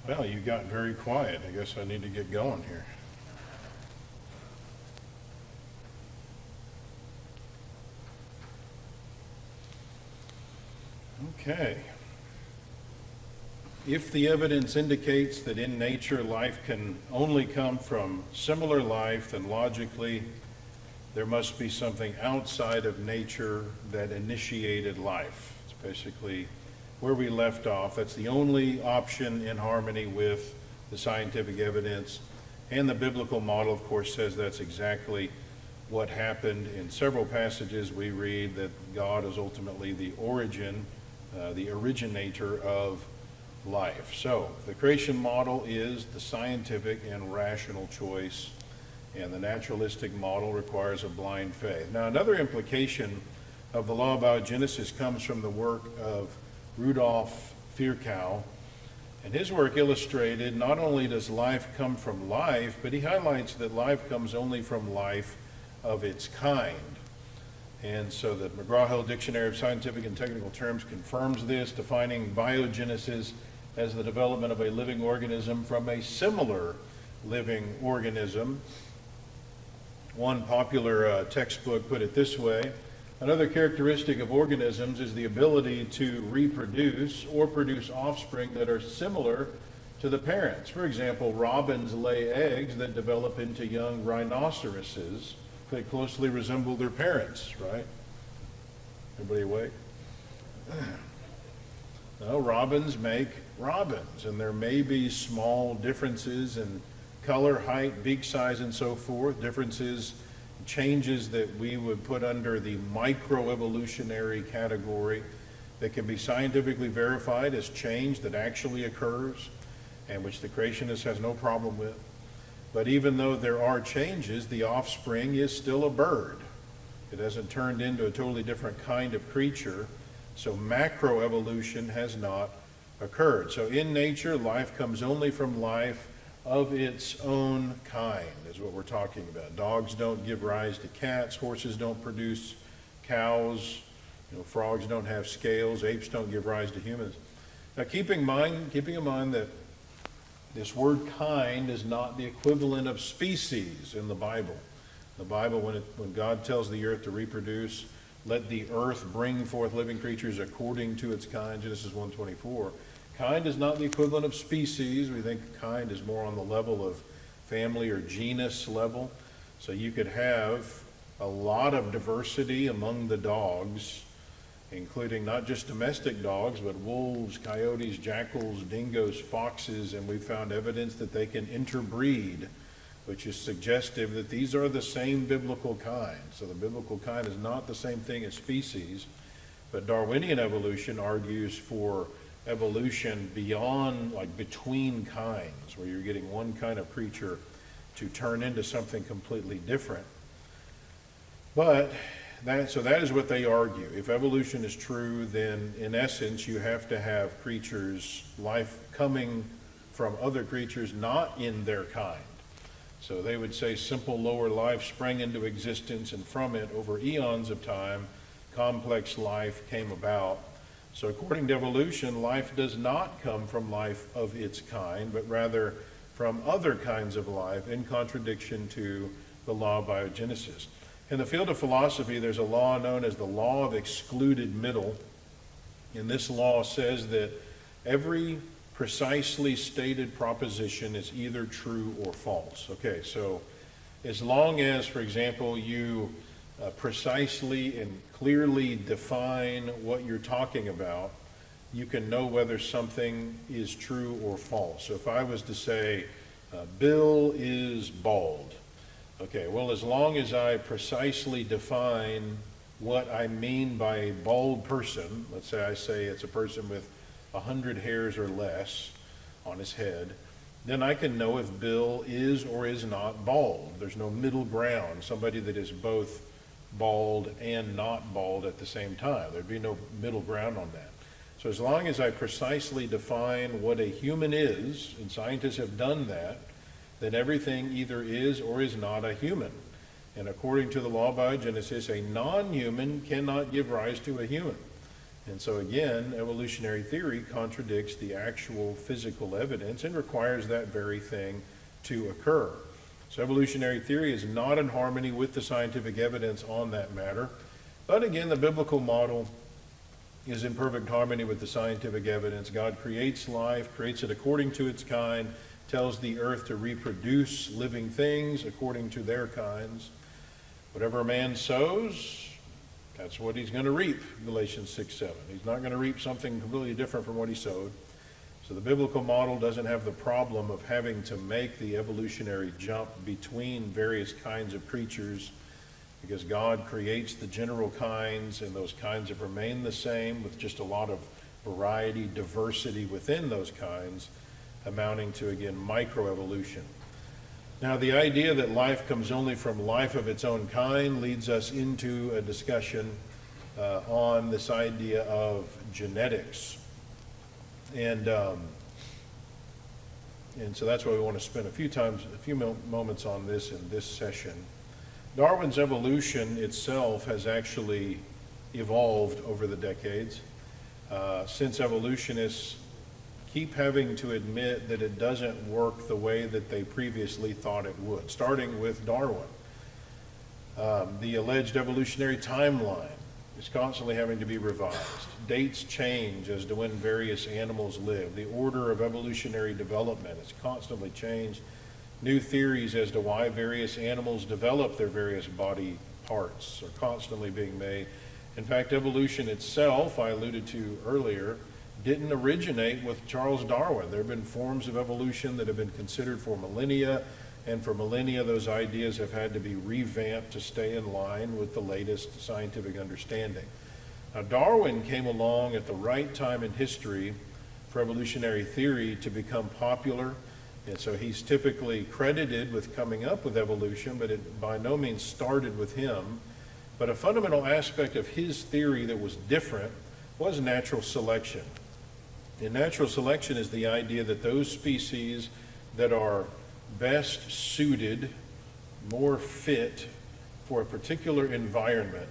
Well, you got very quiet. I guess I need to get going here. Okay. If the evidence indicates that in nature life can only come from similar life, then logically there must be something outside of nature that initiated life. It's basically where we left off. That's the only option in harmony with the scientific evidence. And the biblical model, of course, says that's exactly what happened. In several passages we read that God is ultimately the originator of life. So the creation model is the scientific and rational choice, and the naturalistic model requires a blind faith. Now, another implication of the law of biogenesis comes from the work of Rudolf Virchow, and his work illustrated not only does life come from life, but he highlights that life comes only from life of its kind. And so the McGraw-Hill Dictionary of Scientific and Technical Terms confirms this, defining biogenesis as the development of a living organism from a similar living organism. One popular textbook put it this way: another characteristic of organisms is the ability to reproduce or produce offspring that are similar to the parents. For example, robins lay eggs that develop into young rhinoceroses that closely resemble their parents, right? Everybody awake? No, robins make robins, and there may be small differences in color, height, beak size, and so forth, differences, changes that we would put under the microevolutionary category that can be scientifically verified as change that actually occurs and which the creationist has no problem with. But even though there are changes, the offspring is still a bird. It hasn't turned into a totally different kind of creature, so macroevolution has not occurred. So in nature, life comes only from life of its own kind, is what we're talking about. Dogs don't give rise to cats, horses don't produce cows, frogs don't have scales, apes don't give rise to humans. Now keeping in mind that this word kind is not the equivalent of species in the Bible. The Bible, when God tells the earth to reproduce, let the earth bring forth living creatures according to its kind, Genesis 1:24. Kind is not the equivalent of species. We think kind is more on the level of family or genus level. So you could have a lot of diversity among the dogs, including not just domestic dogs, but wolves, coyotes, jackals, dingoes, foxes, and we found evidence that they can interbreed, which is suggestive that these are the same biblical kind. So the biblical kind is not the same thing as species, but Darwinian evolution argues for evolution beyond, like between kinds, where you're getting one kind of creature to turn into something completely different. But that is what they argue. If evolution is true, then in essence you have to have creatures, life coming from other creatures not in their kind. So they would say simple lower life sprang into existence, and from it, over eons of time, complex life came about. So according to evolution, life does not come from life of its kind, but rather from other kinds of life, in contradiction to the law of biogenesis. In the field of philosophy, there's a law known as the law of excluded middle. And this law says that every precisely stated proposition is either true or false. Okay, so as long as, for example, you precisely and clearly define what you're talking about, you can know whether something is true or false. So if I was to say, Bill is bald, okay, well, as long as I precisely define what I mean by a bald person, let's say I say it's a person with 100 hairs or less on his head, then I can know if Bill is or is not bald. There's no middle ground, somebody that is both bald and not bald at the same time. There'd be no middle ground on that. So as long as I precisely define what a human is, and scientists have done that, then everything either is or is not a human. And according to the law of biogenesis, a non-human cannot give rise to a human. And so again, evolutionary theory contradicts the actual physical evidence and requires that very thing to occur. So evolutionary theory is not in harmony with the scientific evidence on that matter. But again, the biblical model is in perfect harmony with the scientific evidence. God creates life, creates it according to its kind, tells the earth to reproduce living things according to their kinds. Whatever a man sows, that's what he's going to reap, Galatians 6:7. He's not going to reap something completely different from what he sowed. So the biblical model doesn't have the problem of having to make the evolutionary jump between various kinds of creatures, because God creates the general kinds, and those kinds have remained the same with just a lot of variety, diversity within those kinds, amounting to, again, microevolution. Now, the idea that life comes only from life of its own kind leads us into a discussion on this idea of genetics. And so that's why we want to spend a few moments on this in this session. Darwin's evolution itself has actually evolved over the decades. Since evolutionists keep having to admit that it doesn't work the way that they previously thought it would, starting with Darwin. The alleged evolutionary timeline is constantly having to be revised. Dates change as to when various animals live. The order of evolutionary development is constantly changed. New theories as to why various animals develop their various body parts are constantly being made. In fact, evolution itself, I alluded to earlier, didn't originate with Charles Darwin. There have been forms of evolution that have been considered for millennia, and for millennia those ideas have had to be revamped to stay in line with the latest scientific understanding. Now, Darwin came along at the right time in history for evolutionary theory to become popular, and so he's typically credited with coming up with evolution, but it by no means started with him. But a fundamental aspect of his theory that was different was natural selection. And natural selection is the idea that those species that are best suited, more fit for a particular environment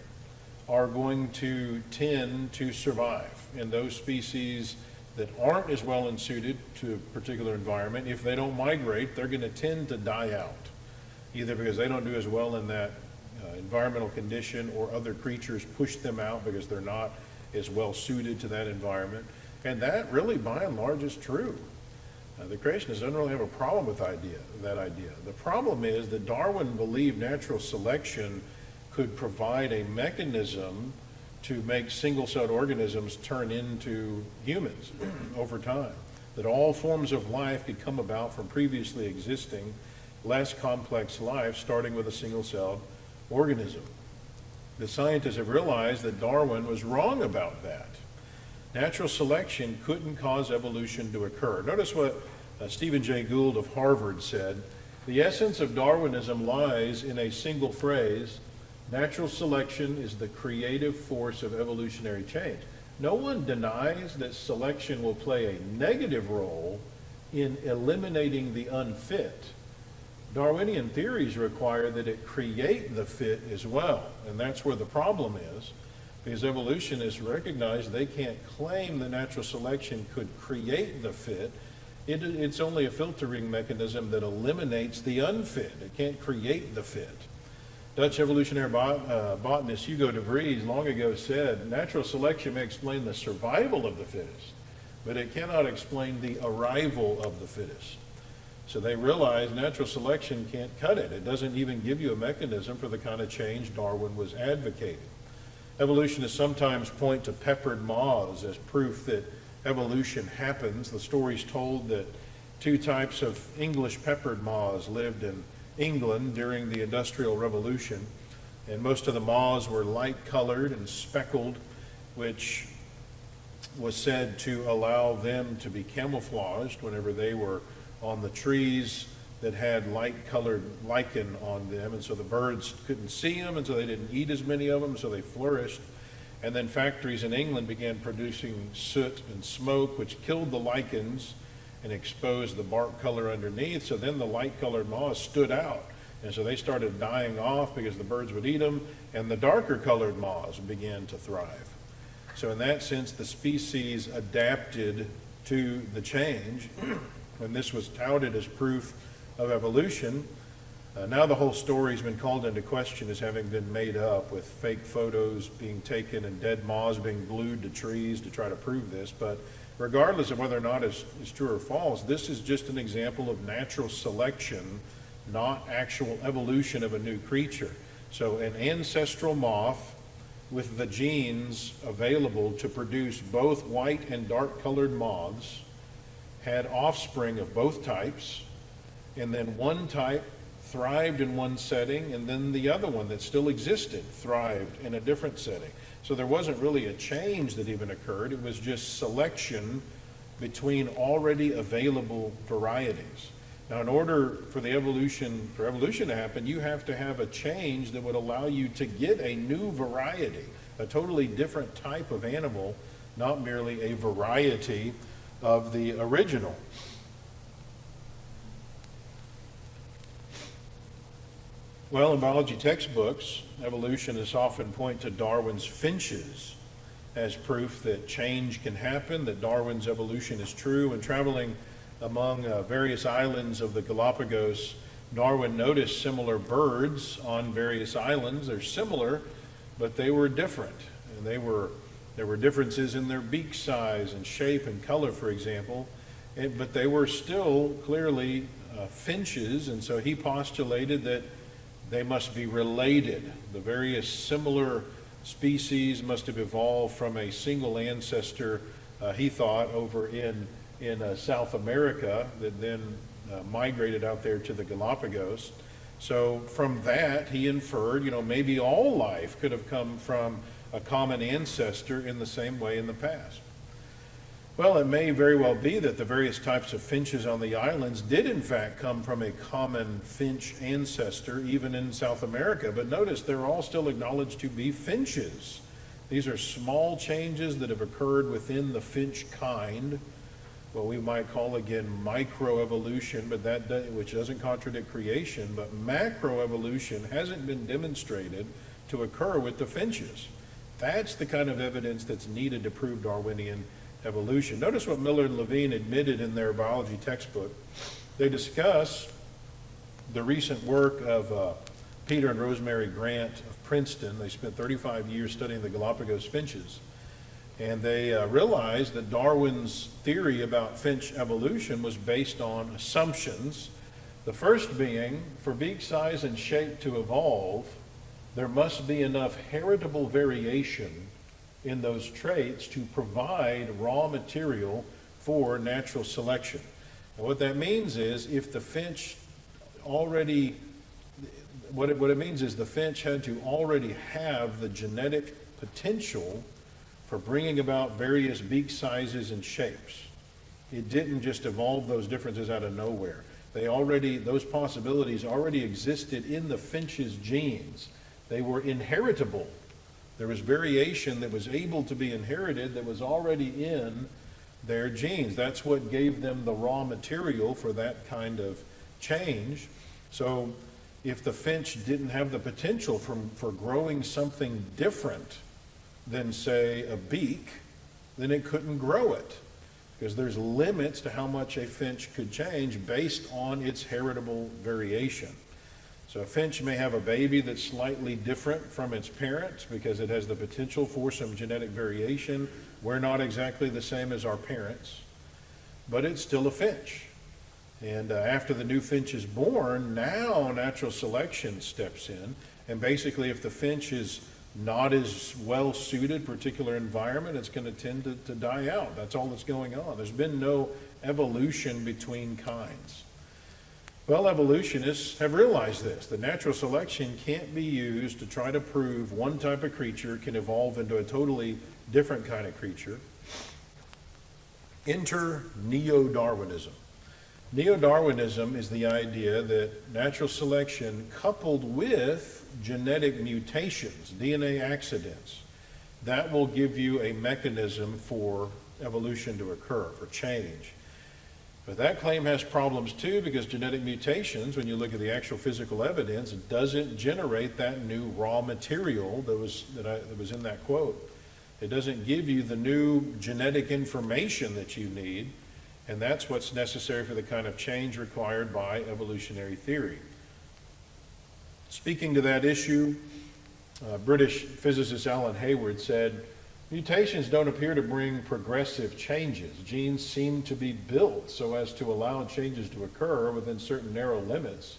are going to tend to survive. And those species that aren't as well suited to a particular environment, if they don't migrate, they're going to tend to die out, either because they don't do as well in that environmental condition, or other creatures push them out because they're not as well suited to that environment. And that really, by and large, is true. The creationists don't really have a problem with that idea. The problem is that Darwin believed natural selection could provide a mechanism to make single-celled organisms turn into humans over time. That all forms of life could come about from previously existing, less complex life, starting with a single-celled organism. The scientists have realized that Darwin was wrong about that. Natural selection couldn't cause evolution to occur. Notice what Stephen Jay Gould of Harvard said. The essence of Darwinism lies in a single phrase: natural selection is the creative force of evolutionary change. No one denies that selection will play a negative role in eliminating the unfit. Darwinian theories require that it create the fit as well, and that's where the problem is, because evolutionists recognize they can't claim that natural selection could create the fit. It's only a filtering mechanism that eliminates the unfit. It can't create the fit. Dutch evolutionary botanist Hugo de Vries long ago said, natural selection may explain the survival of the fittest, but it cannot explain the arrival of the fittest. So they realized natural selection can't cut it. It doesn't even give you a mechanism for the kind of change Darwin was advocating. Evolutionists sometimes point to peppered moths as proof that evolution happens. The story's told that two types of English peppered moths lived in England during the Industrial Revolution, and most of the moths were light-colored and speckled, which was said to allow them to be camouflaged whenever they were on the trees that had light-colored lichen on them, and so the birds couldn't see them, and so they didn't eat as many of them, so they flourished. And then factories in England began producing soot and smoke, which killed the lichens and exposed the bark color underneath, so then the light-colored moths stood out, and so they started dying off because the birds would eat them, and the darker-colored moths began to thrive. So in that sense, the species adapted to the change. When this was touted as proof of evolution, now the whole story's been called into question as having been made up, with fake photos being taken and dead moths being glued to trees to try to prove this. But regardless of whether or not it's true or false, this is just an example of natural selection, not actual evolution of a new creature. So an ancestral moth with the genes available to produce both white and dark colored moths had offspring of both types, and then one type thrived in one setting, and then the other one that still existed thrived in a different setting. So there wasn't really a change that even occurred. It was just selection between already available varieties. Now, in order for evolution to happen, you have to have a change that would allow you to get a new variety, a totally different type of animal, not merely a variety of the original. Well, in biology textbooks, evolutionists often point to Darwin's finches as proof that change can happen, that Darwin's evolution is true. When traveling among various islands of the Galapagos, Darwin noticed similar birds on various islands. They're similar, but they were different. And there were differences in their beak size and shape and color, for example, but they were still clearly finches, and so he postulated that they must be related. The various similar species must have evolved from a single ancestor, he thought, over in South America, that then migrated out there to the Galapagos. So from that, he inferred, maybe all life could have come from a common ancestor in the same way in the past. Well, it may very well be that the various types of finches on the islands did in fact come from a common finch ancestor, even in South America. But notice they're all still acknowledged to be finches. These are small changes that have occurred within the finch kind, what we might call again microevolution, but which doesn't contradict creation, but macroevolution hasn't been demonstrated to occur with the finches. That's the kind of evidence that's needed to prove Darwinian evolution. Notice what Miller and Levine admitted in their biology textbook. They discuss the recent work of Peter and Rosemary Grant of Princeton. They spent 35 years studying the Galapagos finches, and they realized that Darwin's theory about finch evolution was based on assumptions. The first being, for beak size and shape to evolve, there must be enough heritable variation in those traits to provide raw material for natural selection. And what that means is, if the finch already, what it means is the finch had to already have the genetic potential for bringing about various beak sizes and shapes. It didn't just evolve those differences out of nowhere. Those possibilities already existed in the finch's genes. They were inheritable. There was variation that was able to be inherited that was already in their genes. That's what gave them the raw material for that kind of change. So if the finch didn't have the potential for growing something different than, say, a beak, then it couldn't grow it, because there's limits to how much a finch could change based on its heritable variation. So a finch may have a baby that's slightly different from its parents because it has the potential for some genetic variation. We're not exactly the same as our parents, but it's still a finch. And after the new finch is born, now natural selection steps in. And basically, if the finch is not as well suited particular environment, it's going to tend to die out. That's all that's going on. There's been no evolution between kinds. Well, evolutionists have realized this, that natural selection can't be used to try to prove one type of creature can evolve into a totally different kind of creature. Enter neo-Darwinism. Neo-Darwinism is the idea that natural selection coupled with genetic mutations, DNA accidents, that will give you a mechanism for evolution to occur, for change. But that claim has problems too, because genetic mutations, when you look at the actual physical evidence, doesn't generate that new raw material that was in that quote. It doesn't give you the new genetic information that you need, and that's what's necessary for the kind of change required by evolutionary theory. Speaking to that issue, British physicist Alan Hayward said, "Mutations don't appear to bring progressive changes. Genes seem to be built so as to allow changes to occur within certain narrow limits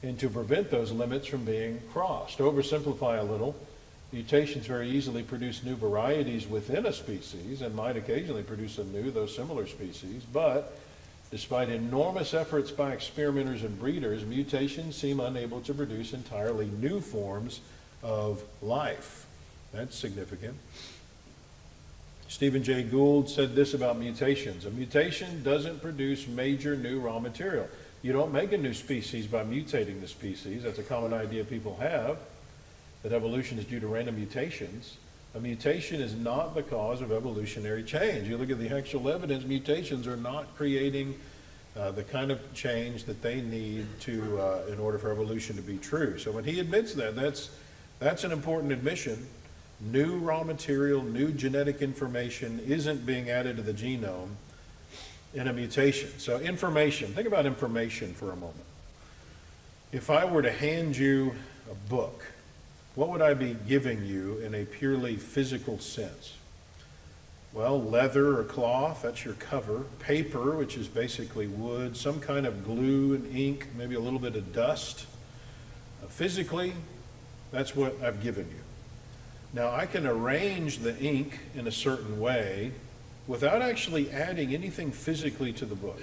and to prevent those limits from being crossed." To oversimplify a little, mutations very easily produce new varieties within a species and might occasionally produce a new, though similar species, but despite enormous efforts by experimenters and breeders, mutations seem unable to produce entirely new forms of life. That's significant. Stephen Jay Gould said this about mutations: "A mutation doesn't produce major new raw material." You don't make a new species by mutating the species. That's a common idea people have, that evolution is due to random mutations. A mutation is not the cause of evolutionary change. You look at the actual evidence, mutations are not creating the kind of change that they need to, in order for evolution to be true. So when he admits that, that's an important admission. New raw material, new genetic information isn't being added to the genome in a mutation. So information, think about information for a moment. If I were to hand you a book, what would I be giving you in a purely physical sense? Well, leather or cloth, that's your cover. Paper, which is basically wood. Some kind of glue and ink, maybe a little bit of dust. Physically, that's what I've given you. Now, I can arrange the ink in a certain way without actually adding anything physically to the book,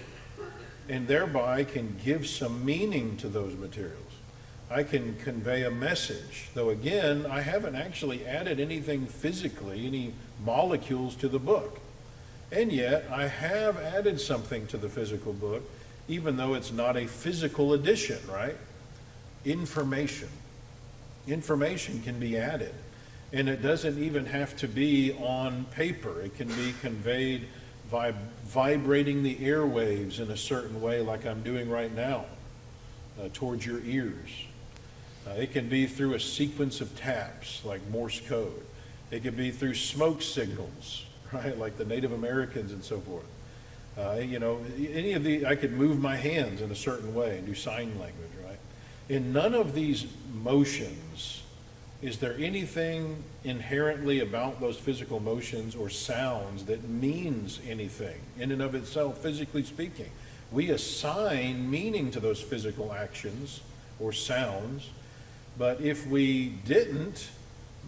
and thereby can give some meaning to those materials. I can convey a message, though again, I haven't actually added anything physically, any molecules to the book. And yet, I have added something to the physical book, even though it's not a physical addition, right? Information. Information can be added. And it doesn't even have to be on paper. It can be conveyed by vibrating the airwaves in a certain way, like I'm doing right now, towards your ears. It can be through a sequence of taps, like Morse code. It can be through smoke signals, right, like the Native Americans and so forth. Any of the, I could move my hands in a certain way and do sign language, right? In none of these motions is there anything inherently about those physical motions or sounds that means anything in and of itself, physically speaking. We assign meaning to those physical actions or sounds, but if we didn't,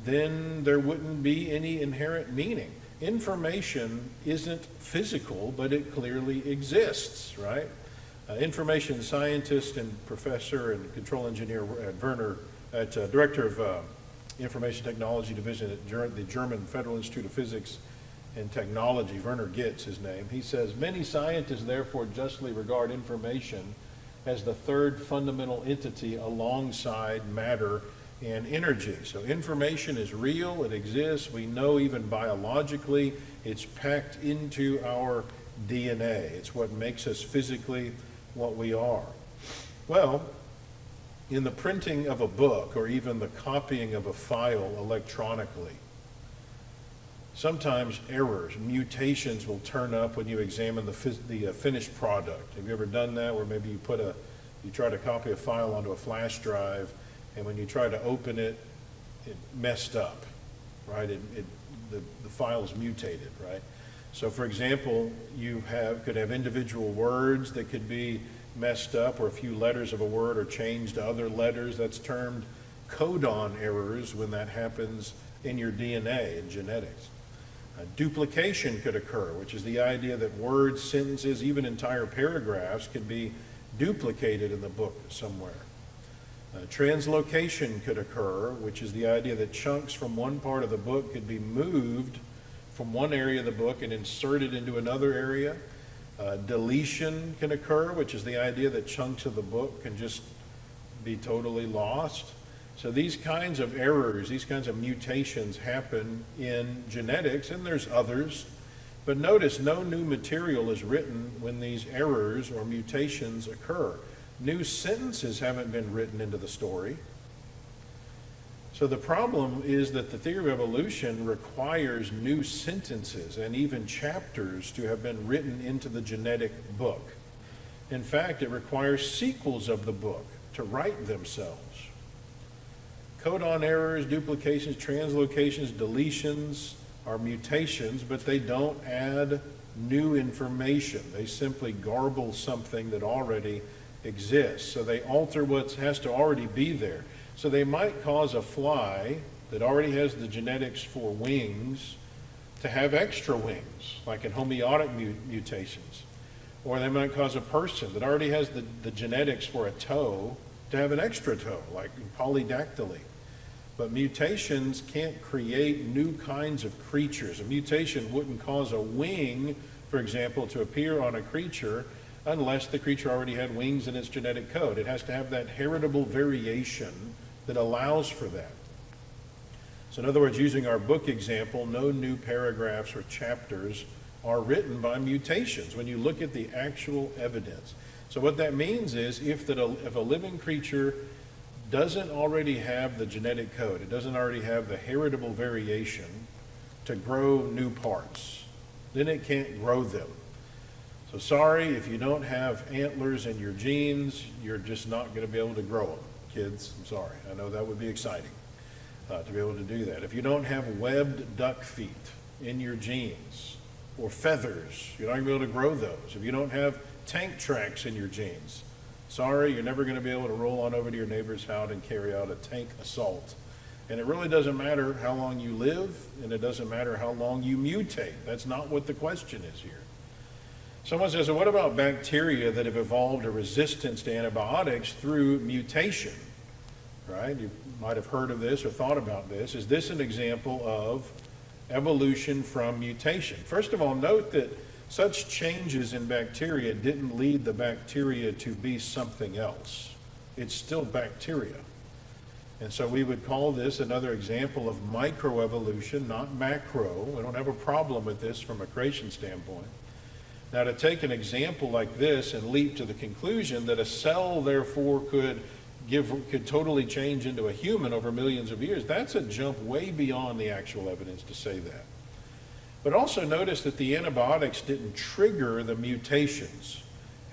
then there wouldn't be any inherent meaning. Information isn't physical, but it clearly exists, right? Information scientist and professor and control engineer director of Information Technology Division at the German Federal Institute of Physics and Technology, Werner Gitz, his name. He says, "Many scientists therefore justly regard information as the third fundamental entity alongside matter and energy." So information is real, it exists, we know even biologically it's packed into our DNA. It's what makes us physically what we are. Well, in the printing of a book or even the copying of a file electronically, sometimes errors, mutations will turn up when you examine the finished product. Have you ever done that, where maybe you try to copy a file onto a flash drive, and when you try to open it, it messed up, right? The file is mutated, right? So for example, you could have individual words that could be messed up, or a few letters of a word are changed to other letters. That's termed codon errors when that happens in your DNA, in genetics. Duplication could occur, which is the idea that words, sentences, even entire paragraphs can be duplicated in the book somewhere. Translocation could occur, which is the idea that chunks from one part of the book could be moved from one area of the book and inserted into another area. Deletion can occur, which is the idea that chunks of the book can just be totally lost. So these kinds of errors, these kinds of mutations happen in genetics, and there's others. But notice, no new material is written when these errors or mutations occur. New sentences haven't been written into the story. So the problem is that the theory of evolution requires new sentences and even chapters to have been written into the genetic book. In fact, it requires sequels of the book to write themselves. Codon errors, duplications, translocations, deletions are mutations, but they don't add new information. They simply garble something that already exists. So they alter what has to already be there. So they might cause a fly that already has the genetics for wings to have extra wings, like in homeotic mutations. Or they might cause a person that already has the genetics for a toe to have an extra toe, like in polydactyly. But mutations can't create new kinds of creatures. A mutation wouldn't cause a wing, for example, to appear on a creature unless the creature already had wings in its genetic code. It has to have that heritable variation that allows for that. So in other words, using our book example, no new paragraphs or chapters are written by mutations when you look at the actual evidence. So what that means is if a living creature doesn't already have the genetic code, it doesn't already have the heritable variation to grow new parts, then it can't grow them. So sorry, if you don't have antlers in your genes, you're just not going to be able to grow them. Kids, I'm sorry. I know that would be exciting to be able to do that. If you don't have webbed duck feet in your genes or feathers, you're not going to be able to grow those. If you don't have tank tracks in your genes, sorry, you're never going to be able to roll on over to your neighbor's house and carry out a tank assault. And it really doesn't matter how long you live, and it doesn't matter how long you mutate. That's not what the question is here. Someone says, well, what about bacteria that have evolved a resistance to antibiotics through mutation? Right? You might have heard of this or thought about this. Is this an example of evolution from mutation? First of all, note that such changes in bacteria didn't lead the bacteria to be something else. It's still bacteria. And so we would call this another example of microevolution, not macro. We don't have a problem with this from a creation standpoint. Now, to take an example like this and leap to the conclusion that a cell, therefore, could totally change into a human over millions of years, that's a jump way beyond the actual evidence to say that. But also notice that the antibiotics didn't trigger the mutations,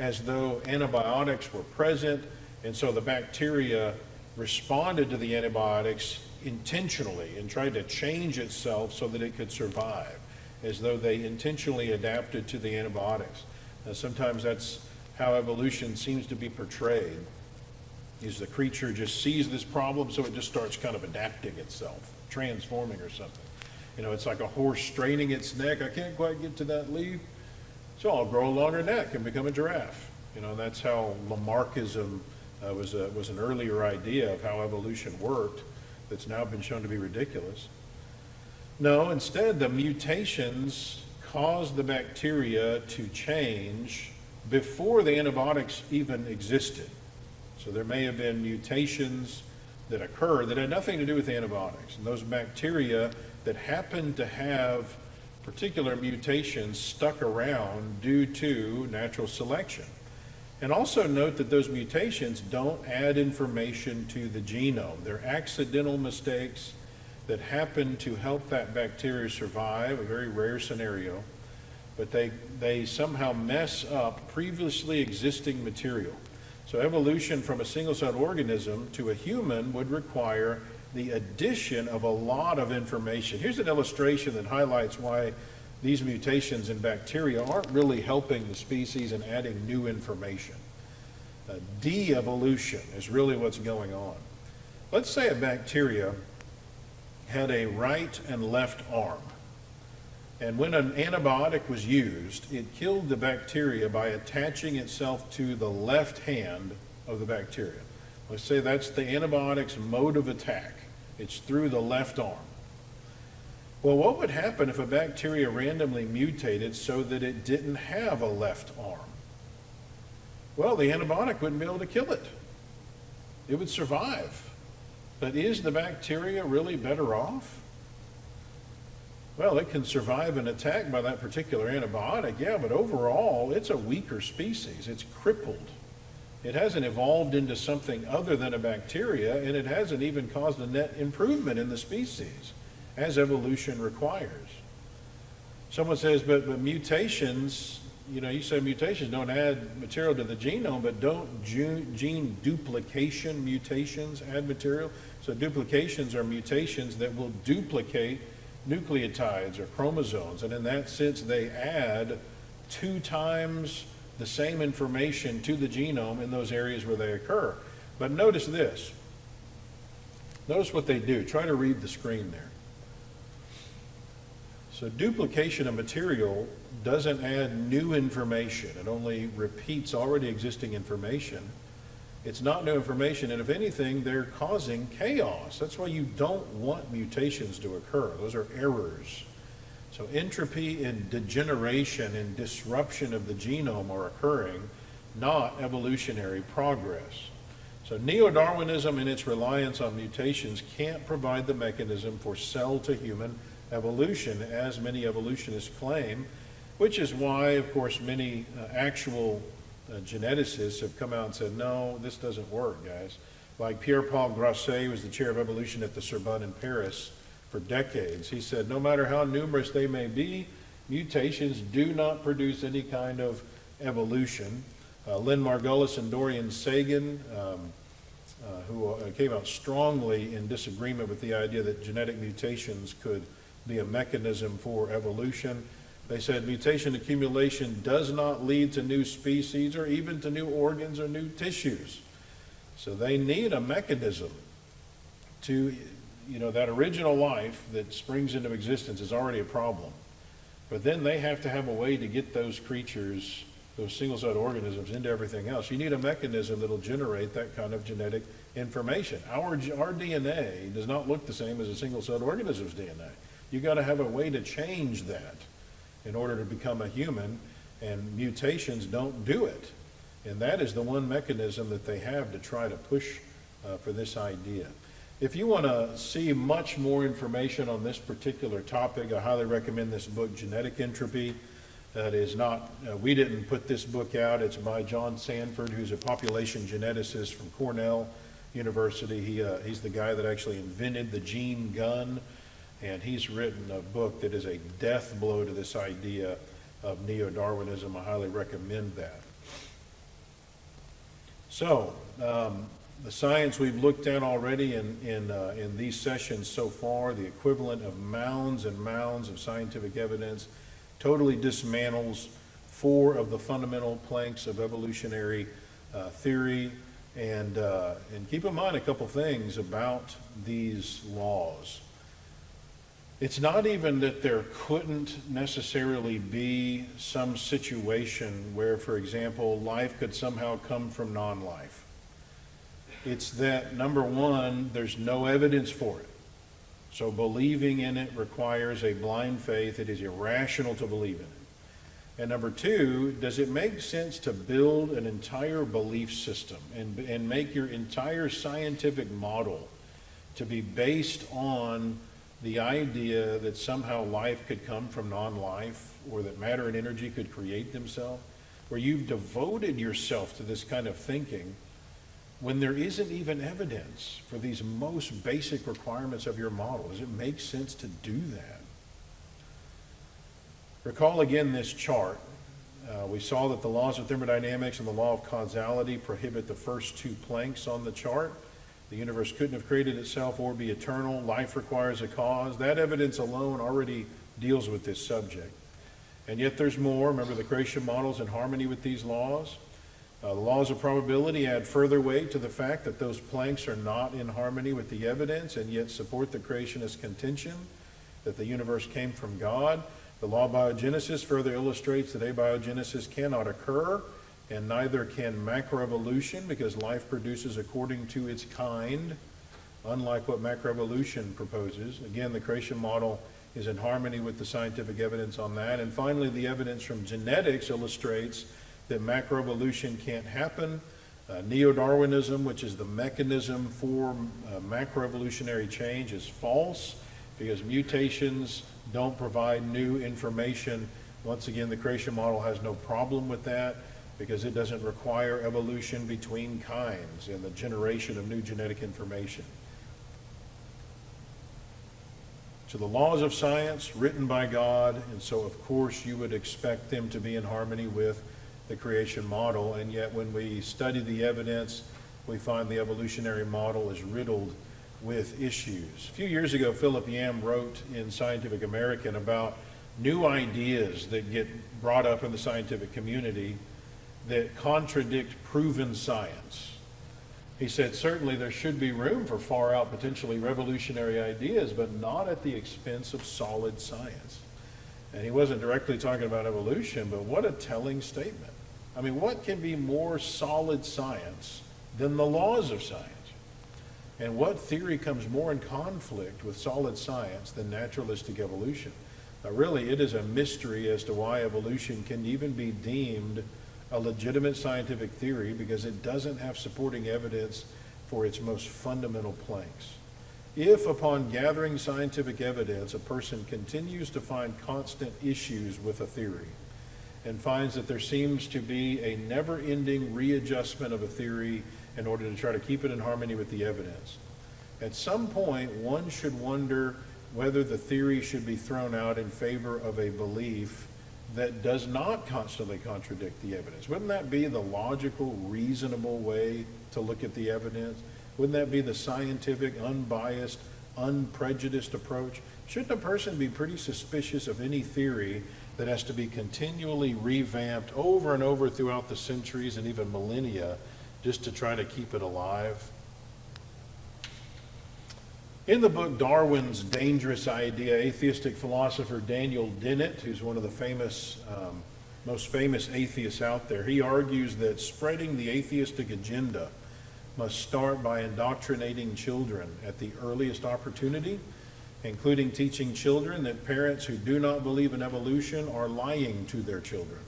as though antibiotics were present, and so the bacteria responded to the antibiotics intentionally and tried to change itself so that it could survive, as though they intentionally adapted to the antibiotics. Now, sometimes that's how evolution seems to be portrayed, is the creature just sees this problem, so it just starts kind of adapting itself, transforming or something. You know, it's like a horse straining its neck. I can't quite get to that leaf, so I'll grow a longer neck and become a giraffe. You know, that's how Lamarckism was an earlier idea of how evolution worked that's now been shown to be ridiculous. No, instead, the mutations caused the bacteria to change before the antibiotics even existed. So there may have been mutations that occurred that had nothing to do with antibiotics. And those bacteria that happened to have particular mutations stuck around due to natural selection. And also note that those mutations don't add information to the genome. They're accidental mistakes that happen to help that bacteria survive, a very rare scenario, but they somehow mess up previously existing material. So evolution from a single-celled organism to a human would require the addition of a lot of information. Here's an illustration that highlights why these mutations in bacteria aren't really helping the species and adding new information. De-evolution is really what's going on. Let's say a bacteria had a right and left arm. And when an antibiotic was used, it killed the bacteria by attaching itself to the left hand of the bacteria. Let's say that's the antibiotic's mode of attack. It's through the left arm. Well, what would happen if a bacteria randomly mutated so that it didn't have a left arm? Well, the antibiotic wouldn't be able to kill it. It would survive. But is the bacteria really better off? Well, it can survive an attack by that particular antibiotic, yeah, but overall, it's a weaker species. It's crippled. It hasn't evolved into something other than a bacteria, and it hasn't even caused a net improvement in the species, as evolution requires. Someone says, but mutations, you say mutations don't add material to the genome, but don't gene duplication mutations add material? So duplications are mutations that will duplicate nucleotides or chromosomes, and in that sense they add 2 times the same information to the genome in those areas where they occur. But notice this. Notice what they do. Try to read the screen there. So duplication of material doesn't add new information. It only repeats already existing information. It's not new information, and if anything, they're causing chaos. That's why you don't want mutations to occur. Those are errors. So entropy and degeneration and disruption of the genome are occurring, not evolutionary progress. So neo-Darwinism and its reliance on mutations can't provide the mechanism for cell-to-human evolution, as many evolutionists claim, which is why, of course, many actual geneticists have come out and said, no, this doesn't work, guys. Like Pierre-Paul Grosset, who was the chair of evolution at the Sorbonne in Paris for decades. He said, no matter how numerous they may be, mutations do not produce any kind of evolution. Lynn Margulis and Dorian Sagan, who came out strongly in disagreement with the idea that genetic mutations could be a mechanism for evolution. They said mutation accumulation does not lead to new species or even to new organs or new tissues. So they need a mechanism to, that original life that springs into existence is already a problem. But then they have to have a way to get those creatures, those single-celled organisms, into everything else. You need a mechanism that'll generate that kind of genetic information. Our DNA does not look the same as a single-celled organism's DNA. You got to have a way to change that in order to become a human, and mutations don't do it. And that is the one mechanism that they have to try to push for this idea. If you want to see much more information on this particular topic, I highly recommend this book, Genetic Entropy. That is not, we didn't put this book out. It's by John Sanford, who's a population geneticist from Cornell University. He's the guy that actually invented the gene gun. And he's written a book that is a death blow to this idea of neo-Darwinism. I highly recommend that. So, the science we've looked at already in these sessions so far, the equivalent of mounds and mounds of scientific evidence, totally dismantles 4 of the fundamental planks of evolutionary theory. And keep in mind a couple things about these laws. It's not even that there couldn't necessarily be some situation where, for example, life could somehow come from non-life. It's that, number one, there's no evidence for it. So believing in it requires a blind faith. It is irrational to believe in it. And number two, does it make sense to build an entire belief system and make your entire scientific model to be based on the idea that somehow life could come from non-life, or that matter and energy could create themselves, where you've devoted yourself to this kind of thinking when there isn't even evidence for these most basic requirements of your model? Does it make sense to do that? Recall again this chart. We saw that the laws of thermodynamics and the law of causality prohibit the first 2 planks on the chart. The universe couldn't have created itself or be eternal. Life requires a cause. That evidence alone already deals with this subject. And yet there's more. Remember, the creation model is in harmony with these laws. The laws of probability add further weight to the fact that those planks are not in harmony with the evidence and yet support the creationist contention that the universe came from God. The law of biogenesis further illustrates that abiogenesis cannot occur, and neither can macroevolution, because life produces according to its kind, unlike what macroevolution proposes. Again, the creation model is in harmony with the scientific evidence on that. And finally, the evidence from genetics illustrates that macroevolution can't happen. Neo-Darwinism, which is the mechanism for macroevolutionary change, is false, because mutations don't provide new information. Once again, the creation model has no problem with that. because it doesn't require evolution between kinds and the generation of new genetic information. So the laws of science written by God, and so of course you would expect them to be in harmony with the creation model, and yet when we study the evidence, we find the evolutionary model is riddled with issues. A few years ago, Philip Yam wrote in Scientific American about new ideas that get brought up in the scientific community that contradict proven science. He said, certainly there should be room for far out, potentially revolutionary ideas, but not at the expense of solid science. And he wasn't directly talking about evolution, but what a telling statement. I mean, what can be more solid science than the laws of science? And what theory comes more in conflict with solid science than naturalistic evolution? Now, really, it is a mystery as to why evolution can even be deemed a legitimate scientific theory, because it doesn't have supporting evidence for its most fundamental planks. If, upon gathering scientific evidence, a person continues to find constant issues with a theory and finds that there seems to be a never-ending readjustment of a theory in order to try to keep it in harmony with the evidence, at some point one should wonder whether the theory should be thrown out in favor of a belief that does not constantly contradict the evidence. Wouldn't that be the logical, reasonable way to look at the evidence? Wouldn't that be the scientific, unbiased, unprejudiced approach? Shouldn't a person be pretty suspicious of any theory that has to be continually revamped over and over throughout the centuries and even millennia just to try to keep it alive? In the book Darwin's Dangerous Idea, atheistic philosopher Daniel Dennett, who's one of the most famous atheists out there, he argues that spreading the atheistic agenda must start by indoctrinating children at the earliest opportunity, including teaching children that parents who do not believe in evolution are lying to their children.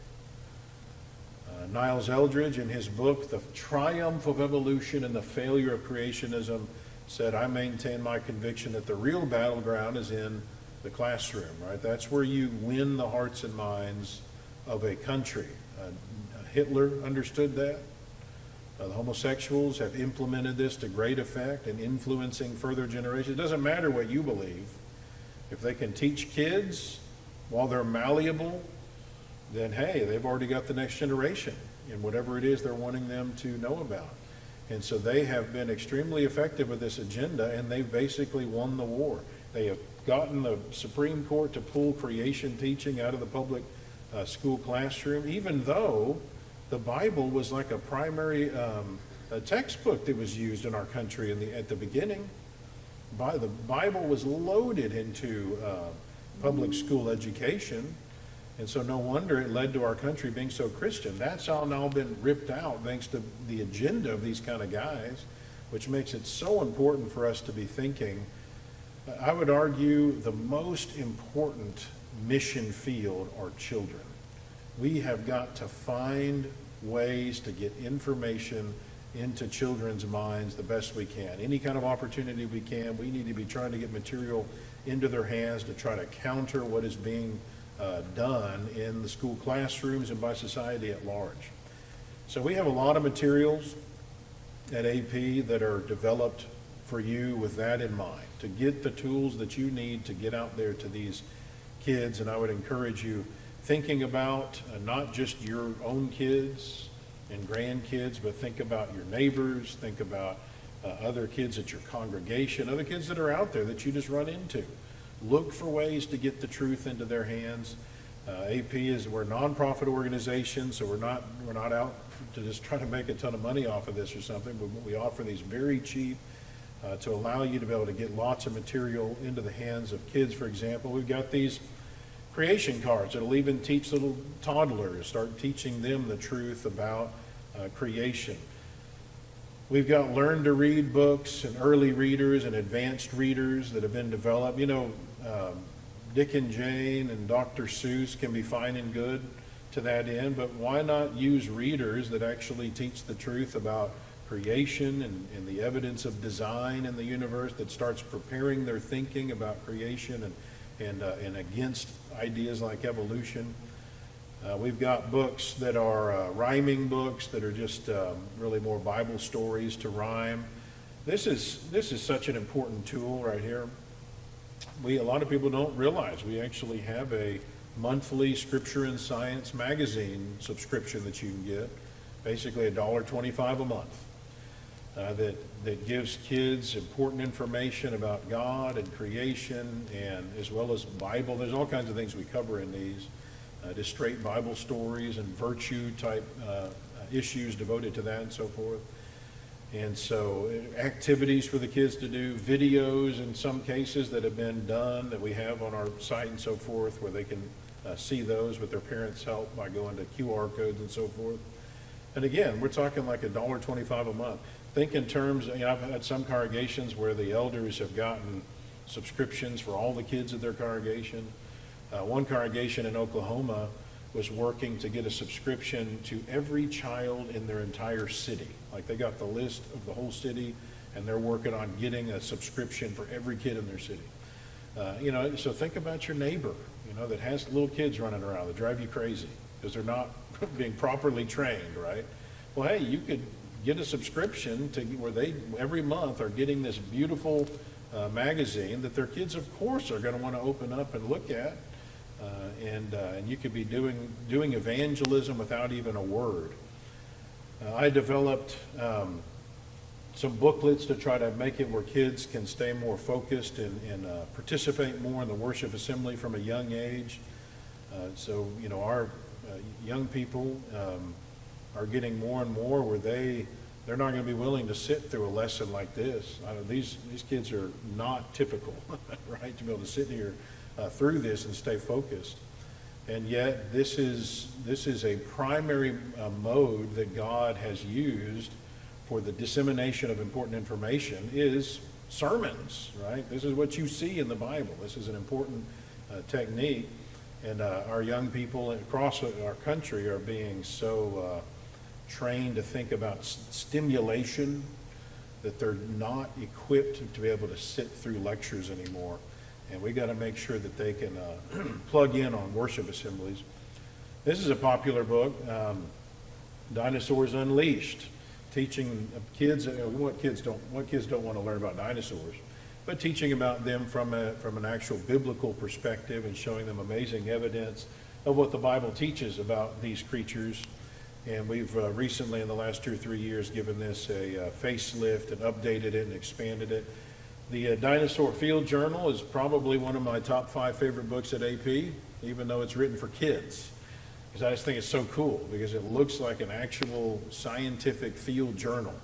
Niles Eldredge, in his book, The Triumph of Evolution and the Failure of Creationism, said, I maintain my conviction that the real battleground is in the classroom, right? That's where you win the hearts and minds of a country. Hitler understood that. The homosexuals have implemented this to great effect in influencing further generations. It doesn't matter what you believe. If they can teach kids while they're malleable, then hey, they've already got the next generation in whatever it is they're wanting them to know about. And so they have been extremely effective with this agenda, and they've basically won the war. They have gotten the Supreme Court to pull creation teaching out of the public school classroom, even though the Bible was like a primary textbook that was used in our country at the beginning. The Bible was loaded into public school education. And so no wonder it led to our country being so Christian. That's all now been ripped out thanks to the agenda of these kind of guys, which makes it so important for us to be thinking. I would argue the most important mission field are children. We have got to find ways to get information into children's minds the best we can. Any kind of opportunity we can, we need to be trying to get material into their hands to try to counter what is being done in the school classrooms and by society at large. So we have a lot of materials at AP that are developed for you with that in mind, to get the tools that you need to get out there to these kids. And I would encourage you thinking about not just your own kids and grandkids, but think about your neighbors, think about other kids at your congregation, other kids that are out there that you just run into. Look for ways to get the truth into their hands. We're a nonprofit organization, so we're not out to just try to make a ton of money off of this or something, but we offer these very cheap to allow you to be able to get lots of material into the hands of kids. For example, we've got these creation cards that'll even teach little toddlers, start teaching them the truth about creation. We've got learn to read books and early readers and advanced readers that have been developed. You know, Dick and Jane and Dr. Seuss can be fine and good to that end, but why not use readers that actually teach the truth about creation and the evidence of design in the universe, that starts preparing their thinking about creation and against ideas like evolution. We've got books that are rhyming books that are just really more Bible stories to rhyme. This is such an important tool right here. A lot of people don't realize we actually have a monthly Scripture and Science magazine subscription that you can get, basically $1.25 a month, that gives kids important information about God and creation, and as well as Bible. There's all kinds of things we cover in these, just straight Bible stories and virtue type issues devoted to that and so forth. And so activities for the kids to do, videos in some cases that have been done that we have on our site and so forth, where they can see those with their parents' help by going to QR codes and so forth. And again, we're talking like $1.25 a month. Think in terms, I've had some congregations where the elders have gotten subscriptions for all the kids of their congregation. One congregation in Oklahoma was working to get a subscription to every child in their entire city. Like, they got the list of the whole city, and they're working on getting a subscription for every kid in their city. So think about your neighbor, that has little kids running around that drive you crazy because they're not being properly trained, right? Well, hey, you could get a subscription to where they every month are getting this beautiful magazine that their kids, of course, are going to want to open up and look at. And you could be doing evangelism without even a word. I developed some booklets to try to make it where kids can stay more focused and participate more in the worship assembly from a young age. So our young people are getting more and more where they're not going to be willing to sit through a lesson like this. These kids are not typical, right, to be able to sit here through this and stay focused. And yet this is a primary mode that God has used for the dissemination of important information is sermons, right? This is what you see in the Bible. This is an important technique. And our young people across our country are being so trained to think about stimulation that they're not equipped to be able to sit through lectures anymore. And we got to make sure that they can plug in on worship assemblies. This is a popular book, Dinosaurs Unleashed, teaching kids what kids don't want to learn about dinosaurs, but teaching about them from an actual biblical perspective and showing them amazing evidence of what the Bible teaches about these creatures. And we've recently, in the last 2 or 3 years, given this a facelift and updated it and expanded it. The Dinosaur Field Journal is probably one of my top 5 favorite books at AP, even though it's written for kids. Because I just think it's so cool, because it looks like an actual scientific field journal.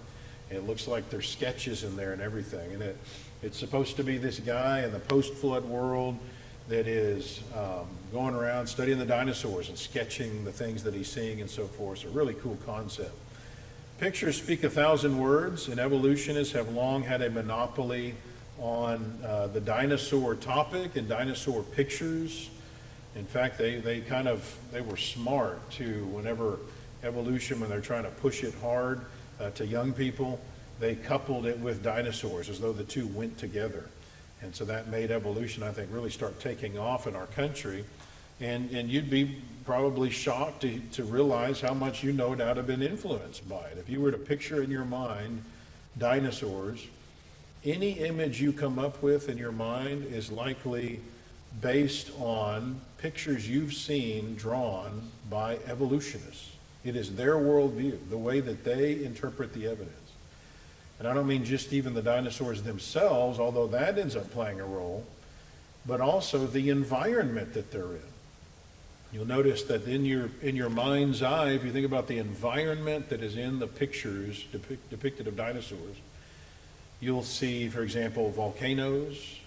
It looks like there's sketches in there and everything. And it's supposed to be this guy in the post-flood world that is going around studying the dinosaurs and sketching the things that he's seeing and so forth. It's a really cool concept. Pictures speak 1,000 words, and evolutionists have long had a monopoly on the dinosaur topic and dinosaur pictures. In fact, they were smart to, whenever evolution, when they're trying to push it hard to young people, they coupled it with dinosaurs as though the two went together. And so that made evolution, I think, really start taking off in our country. And you'd be probably shocked to realize how much you no doubt have been influenced by it. If you were to picture in your mind dinosaurs, any image you come up with in your mind is likely based on pictures you've seen drawn by evolutionists. It is their worldview, the way that they interpret the evidence. And I don't mean just even the dinosaurs themselves, although that ends up playing a role, but also the environment that they're in. You'll notice that in your mind's eye, if you think about the environment that is in the pictures depicted of dinosaurs, you'll see, for example, volcanoes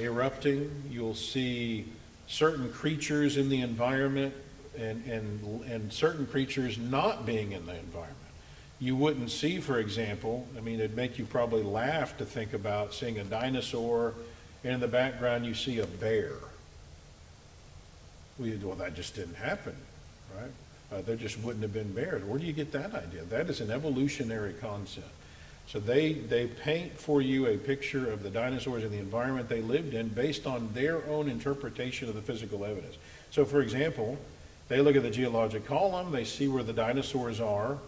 erupting. You'll see certain creatures in the environment and certain creatures not being in the environment. You wouldn't see, for example, it'd make you probably laugh to think about seeing a dinosaur, and in the background you see a bear. Well, that just didn't happen, right? There just wouldn't have been bears. Where do you get that idea? That is an evolutionary concept. So they paint for you a picture of the dinosaurs and the environment they lived in based on their own interpretation of the physical evidence. So, for example, They look at the geologic column, they see where the dinosaurs are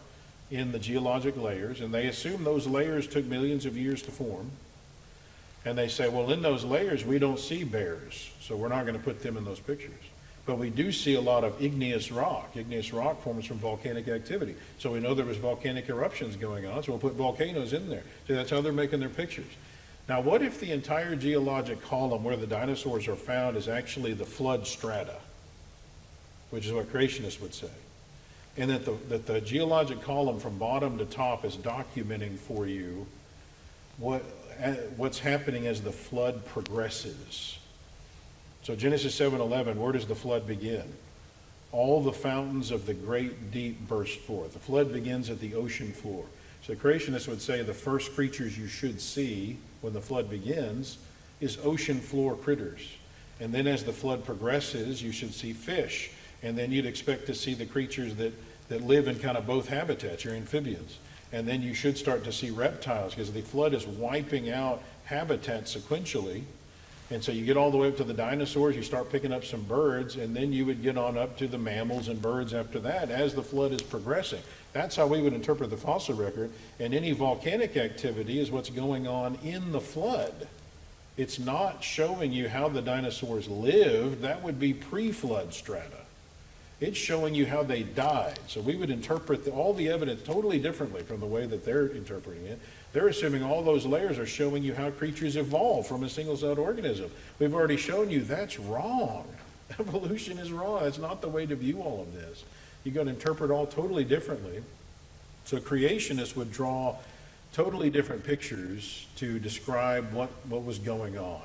in the geologic layers, and they assume those layers took millions of years to form. And they say, well, in those layers, we don't see bears, so we're not going to put them in those pictures. But we do see a lot of igneous rock. Igneous rock forms from volcanic activity. So we know there was volcanic eruptions going on, so we'll put volcanoes in there. So that's how they're making their pictures. Now, what if the entire geologic column where the dinosaurs are found is actually the flood strata, which is what creationists would say, and that the geologic column from bottom to top is documenting for you what's happening as the flood progresses. So Genesis 7:11, where does the flood begin? All the fountains of the great deep burst forth. The flood begins at the ocean floor. So creationists would say the first creatures you should see when the flood begins is ocean floor critters. And then as the flood progresses, you should see fish. And then you'd expect to see the creatures that live in kind of both habitats, your amphibians. And then you should start to see reptiles, because the flood is wiping out habitats sequentially. And so you get all the way up to the dinosaurs, you start picking up some birds, and then you would get on up to the mammals and birds after that as the flood is progressing. That's how we would interpret the fossil record. And any volcanic activity is what's going on in the flood. It's not showing you how the dinosaurs lived. That would be pre-flood strata. It's showing you how they died. So we would interpret all the evidence totally differently from the way that they're interpreting it. They're assuming all those layers are showing you how creatures evolve from a single-celled organism. We've already shown you that's wrong. Evolution is wrong. That's not the way to view all of this. You've got to interpret all totally differently. So creationists would draw totally different pictures to describe what was going on.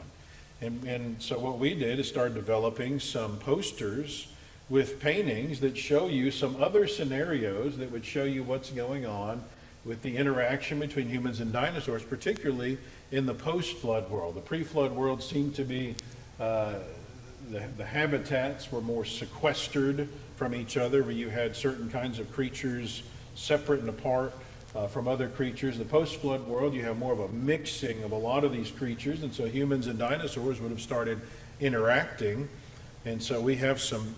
And so what we did is start developing some posters with paintings that show you some other scenarios that would show you what's going on with the interaction between humans and dinosaurs, particularly in the post-flood world. The pre-flood world seemed to be, the habitats were more sequestered from each other, where you had certain kinds of creatures separate and apart from other creatures. The post-flood world, you have more of a mixing of a lot of these creatures, and so humans and dinosaurs would have started interacting. And so we have some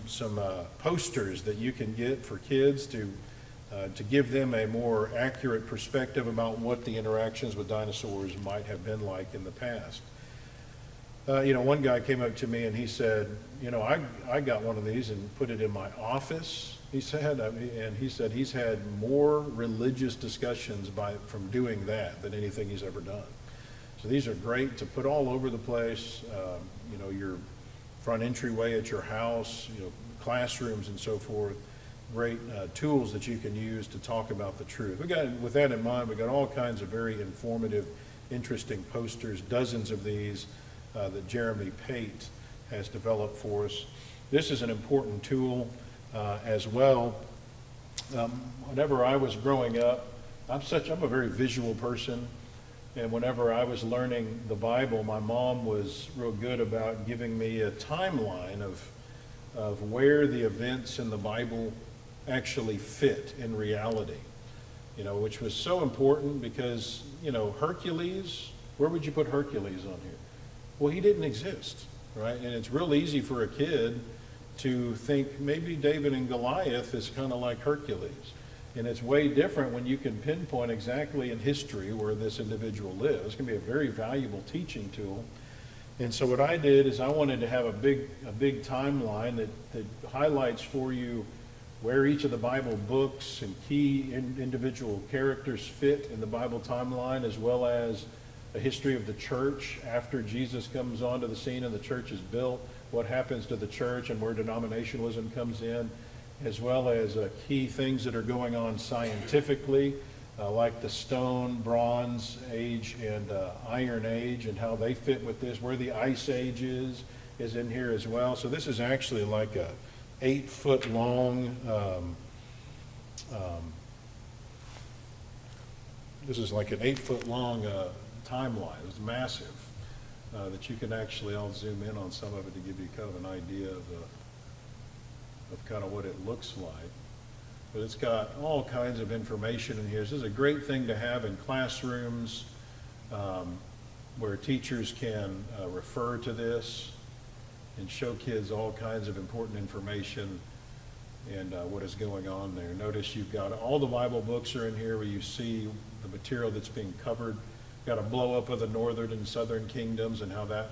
posters that you can get for kids to give them a more accurate perspective about what the interactions with dinosaurs might have been like in the past. One guy came up to me and he said, I got one of these and put it in my office, he said, and he said he's had more religious discussions from doing that than anything he's ever done. So these are great to put all over the place, your front entryway at your house, classrooms and so forth. Great tools that you can use to talk about the truth. With that in mind, we got all kinds of very informative, interesting posters, dozens of these that Jeremy Pate has developed for us. This is an important tool as well. Whenever I was growing up, I'm a very visual person. And whenever I was learning the Bible, my mom was real good about giving me a timeline of where the events in the Bible actually fit in reality, which was so important because, Hercules, where would you put Hercules on here? Well, he didn't exist, right? And it's real easy for a kid to think maybe David and Goliath is kind of like Hercules. And it's way different when you can pinpoint exactly in history where this individual lives. It's going to be a very valuable teaching tool. And so what I did is I wanted to have a big timeline that highlights for you where each of the Bible books and key individual characters fit in the Bible timeline, as well as a history of the church after Jesus comes onto the scene and the church is built, what happens to the church and where denominationalism comes in, as well as key things that are going on scientifically, like the Stone, Bronze Age, and Iron Age, and how they fit with this. Where the Ice Age is in here as well. So this is actually like a 8-foot long, this is like an 8-foot long timeline. It's massive. That you can actually, I'll zoom in on some of it to give you kind of an idea of kind of what it looks like. But it's got all kinds of information in here. This is a great thing to have in classrooms where teachers can refer to this and show kids all kinds of important information and what is going on there. Notice you've got all the Bible books are in here where you see the material that's being covered. Got a blow up of the northern and southern kingdoms and how that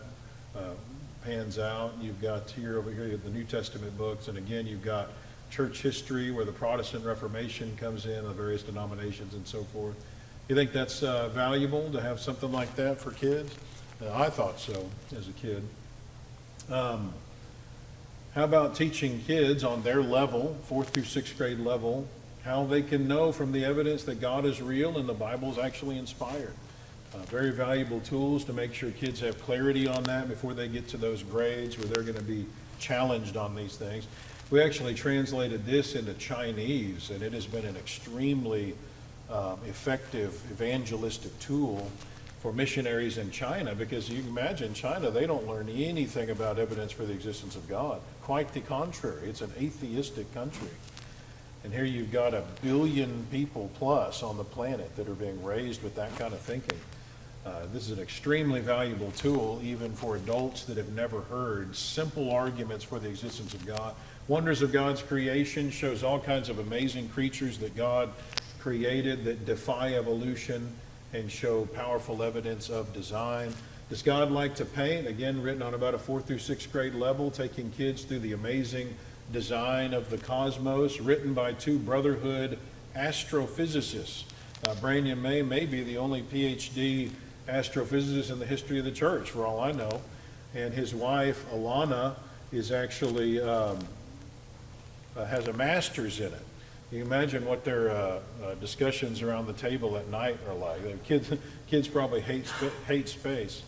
pans out. You've got over here the New Testament books, and again you've got church history where the Protestant Reformation comes in, the various denominations and so forth. You think that's valuable to have something like that for kids? I thought so as a kid. How about teaching kids on their level, 4th through 6th grade level, how they can know from the evidence that God is real and the Bible is actually inspired? Very valuable tools to make sure kids have clarity on that before they get to those grades where they're going to be challenged on these things. We actually translated this into Chinese, and it has been an extremely effective evangelistic tool for missionaries in China, because you can imagine China, they don't learn anything about evidence for the existence of God. Quite the contrary. It's an atheistic country. And here you've got 1 billion people plus on the planet that are being raised with that kind of thinking. This is an extremely valuable tool even for adults that have never heard simple arguments for the existence of God. Wonders of God's creation shows all kinds of amazing creatures that God created that defy evolution and show powerful evidence of design. Does God like to paint? Again, written on about a 4th through 6th grade level, taking kids through the amazing design of the cosmos, written by 2 Brotherhood astrophysicists. Branyan may be the only PhD astrophysicist in the history of the church, for all I know. And his wife, Alana, is actually has a master's in it. You can imagine what their discussions around the table at night are like. Kids probably hate space.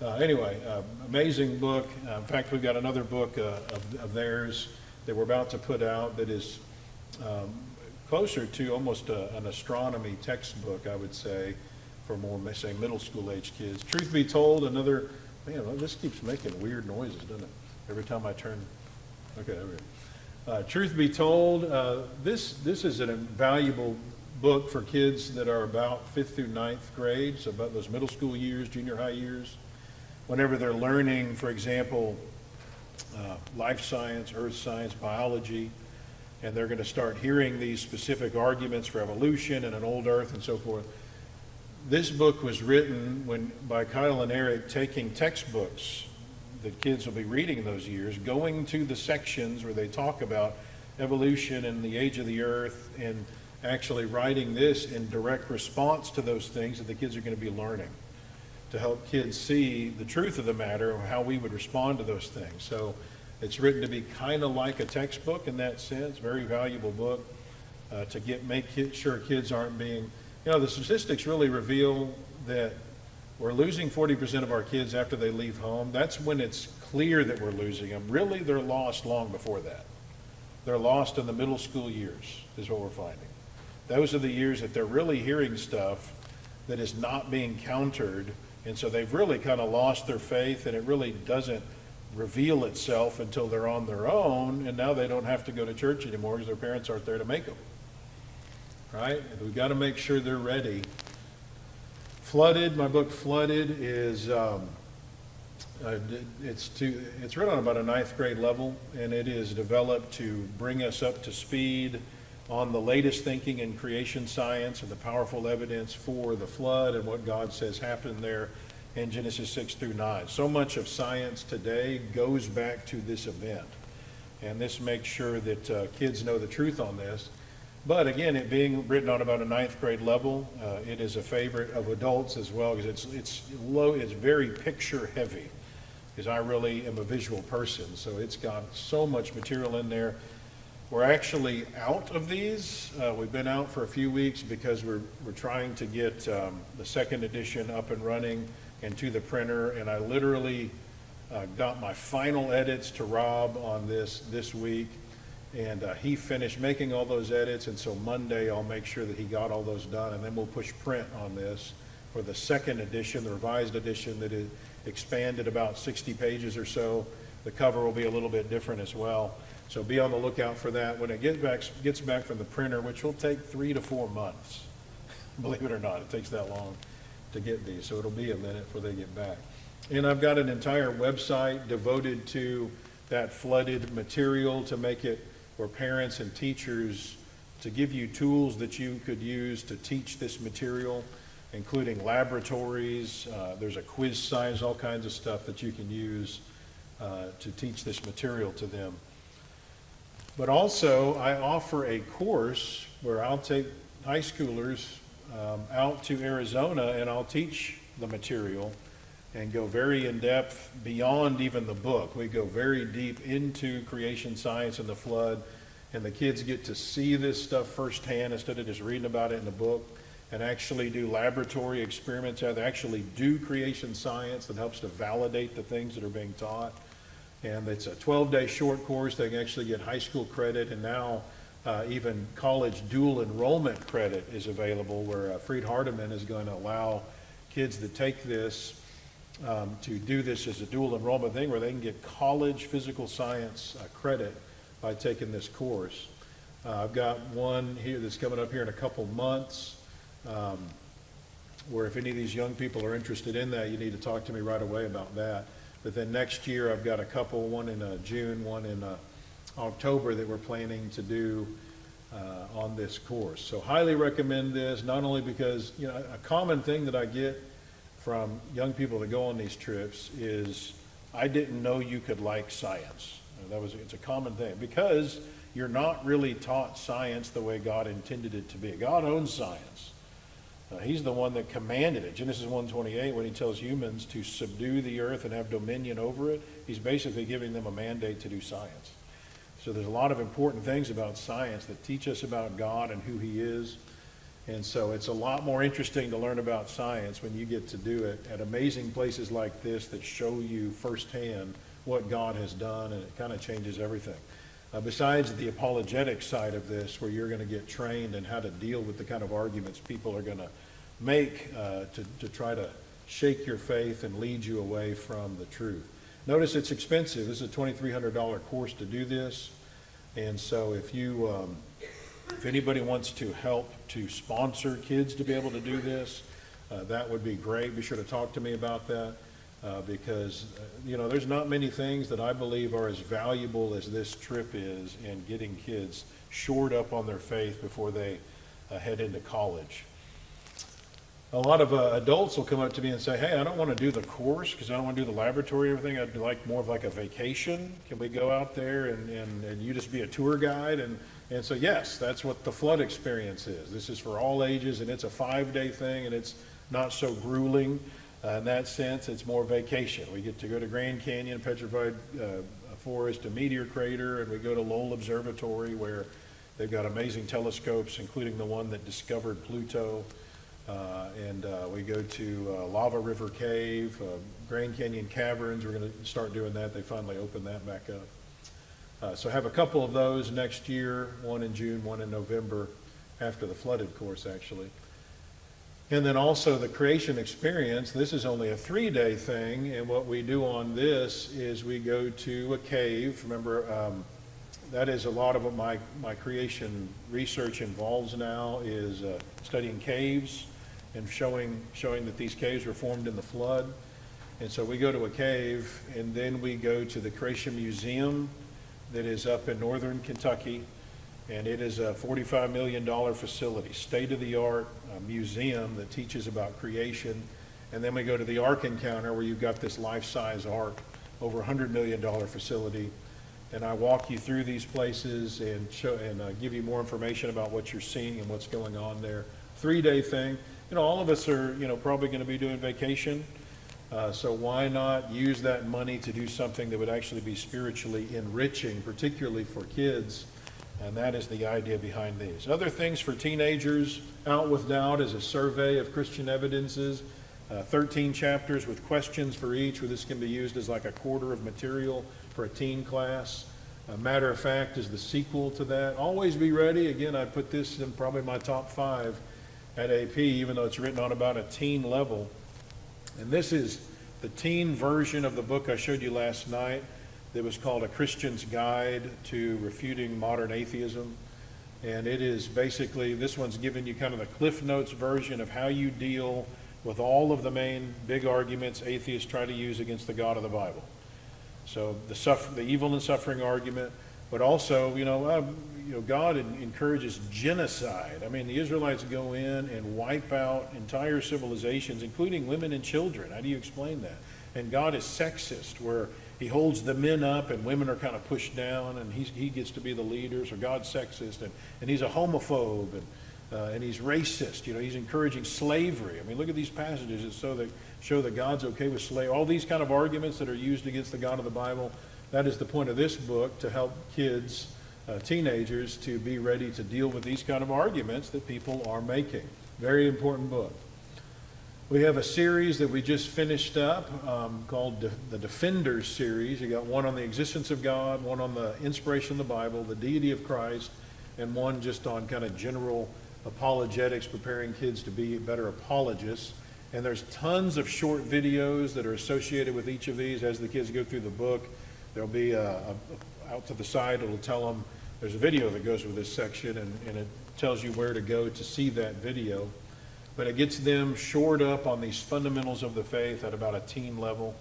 Anyway, amazing book. In fact, we've got another book of theirs that we're about to put out that is closer to almost an astronomy textbook, I would say, for more, say, middle school age kids. Truth be told, another, man, this keeps making weird noises, doesn't it? Every time I turn, okay, there we go. Truth be told, this is an invaluable book for kids that are about 5th through 9th grade, so about those middle school years, junior high years. Whenever they're learning, for example, life science, earth science, biology, and they're going to start hearing these specific arguments for evolution and an old earth and so forth. This book was written by Kyle and Eric taking textbooks that kids will be reading in those years, going to the sections where they talk about evolution and the age of the earth, and actually writing this in direct response to those things that the kids are going to be learning, to help kids see the truth of the matter and how we would respond to those things. So it's written to be kind of like a textbook in that sense, very valuable book to make sure kids aren't being, the statistics really reveal that we're losing 40% of our kids after they leave home. That's when it's clear that we're losing them. Really, they're lost long before that. They're lost in the middle school years, is what we're finding. Those are the years that they're really hearing stuff that is not being countered, and so they've really kind of lost their faith, and it really doesn't reveal itself until they're on their own, and now they don't have to go to church anymore because their parents aren't there to make them. Right? We've got to make sure they're ready. Flooded, my book Flooded is, it's written on about a 9th grade level, and it is developed to bring us up to speed on the latest thinking in creation science and the powerful evidence for the flood and what God says happened there in Genesis 6 through 9. So much of science today goes back to this event, and this makes sure that kids know the truth on this. But again, it being written on about a 9th grade level, it is a favorite of adults as well, because it's very picture heavy, because I really am a visual person, so it's got so much material in there. We're actually out of these. We've been out for a few weeks because we're trying to get the 2nd edition up and running and to the printer, and I literally got my final edits to Rob on this week. And he finished making all those edits, and so Monday I'll make sure that he got all those done, and then we'll push print on this for the 2nd edition, the revised edition that is expanded about 60 pages or so. The cover will be a little bit different as well. So be on the lookout for that when it gets back from the printer, which will take 3 to 4 months. Believe it or not, it takes that long to get these, so it'll be a minute before they get back. And I've got an entire website devoted to that flooded material to make it for parents and teachers to give you tools that you could use to teach this material, including laboratories. There's a quiz science, all kinds of stuff that you can use to teach this material to them. But also, I offer a course where I'll take high schoolers out to Arizona and I'll teach the material and go very in depth beyond even the book. We go very deep into creation science and the flood, and the kids get to see this stuff firsthand instead of just reading about it in the book, and actually do laboratory experiments. They actually do creation science that helps to validate the things that are being taught. And it's a 12-day short course. They can actually get high school credit, and now even college dual enrollment credit is available, where Freed Hardeman is going to allow kids to take this to do this as a dual enrollment thing, where they can get college physical science credit by taking this course. I've got one here that's coming up here in a couple months, where if any of these young people are interested in that, you need to talk to me right away about that. But then next year I've got a couple, one in June, one in October, that we're planning to do on this course. So highly recommend this, not only because, you know, a common thing that I get from young people that go on these trips is, I didn't know you could like science. It's a common thing, because you're not really taught science the way God intended it to be. God owns science. He's the one that commanded it. Genesis 1:28, when he tells humans to subdue the earth and have dominion over it, he's basically giving them a mandate to do science. So there's a lot of important things about science that teach us about God and who he is. And so it's a lot more interesting to learn about science when you get to do it at amazing places like this that show you firsthand what God has done, and it kind of changes everything. Besides the apologetic side of this, where you're going to get trained in how to deal with the kind of arguments people are going to make to try to shake your faith and lead you away from the truth. Notice it's expensive. This is a $2,300 course to do this. And so if anybody wants to help to sponsor kids to be able to do this, that would be great. Be sure to talk to me about that. Because, you know, there's not many things that I believe are as valuable as this trip is in getting kids shored up on their faith before they head into college. A lot of adults will come up to me and say, hey, I don't want to do the course because I don't want to do the laboratory and everything. I'd like more of like a vacation. Can we go out there and you just be a tour guide? And so, yes, that's what the flood experience is. This is for all ages, and it's a 5-day thing, and it's not so grueling. In that sense, it's more vacation. We get to go to Grand Canyon, Petrified Forest, a meteor crater, and we go to Lowell Observatory, where they've got amazing telescopes, including the one that discovered Pluto. And we go to Lava River Cave, Grand Canyon Caverns. We're going to start doing that. They finally opened that back up. So have a couple of those next year, one in June, one in November, after the flooded course, actually. And then also the creation experience. This is only a 3-day thing, and what we do on this is we go to a cave. Remember, that is a lot of what my creation research involves now, is studying caves and showing that these caves were formed in the flood. And so we go to a cave, and then we go to the Creation Museum that is up in northern Kentucky. And it is a $45 million facility, state-of-the-art museum that teaches about creation. And then we go to the Ark Encounter, where you've got this life-size ark, over $100 million facility. And I walk you through these places and give you more information about what you're seeing and what's going on there. 3-day thing. You know, all of us are, you know, probably going to be doing vacation. So why not use that money to do something that would actually be spiritually enriching, particularly for kids? And that is the idea behind these. Other things for teenagers, Out with Doubt is a survey of Christian evidences, 13 chapters with questions for each, where this can be used as like a quarter of material for a teen class. Matter of Fact is the sequel to that. Always Be Ready, again, I put this in probably my top 5 at AP, even though it's written on about a teen level. And this is the teen version of the book I showed you last night. That was called A Christian's Guide to Refuting Modern Atheism. And it is basically, this one's giving you kind of the Cliff Notes version of how you deal with all of the main big arguments atheists try to use against the God of the Bible. So the evil and suffering argument, But also, God encourages genocide. I mean, the Israelites go in and wipe out entire civilizations, including women and children. How do you explain that? And God is sexist, where he holds the men up and women are kind of pushed down, and he gets to be the leader. So God's sexist, and he's a homophobe, and he's racist. He's encouraging slavery. I mean, look at these passages that show that God's okay with slavery. All these kind of arguments that are used against the God of the Bible, that is the point of this book, to help kids, teenagers, to be ready to deal with these kind of arguments that people are making. Very important book. We have a series that we just finished up called the Defenders series. You got one on the existence of God, one on the inspiration of the Bible, the deity of Christ, and one just on kind of general apologetics, preparing kids to be better apologists. And there's tons of short videos that are associated with each of these. As the kids go through the book, there'll be out to the side, it'll tell them there's a video that goes with this section, and it tells you where to go to see that video. But it gets them shored up on these fundamentals of the faith at about a teen level.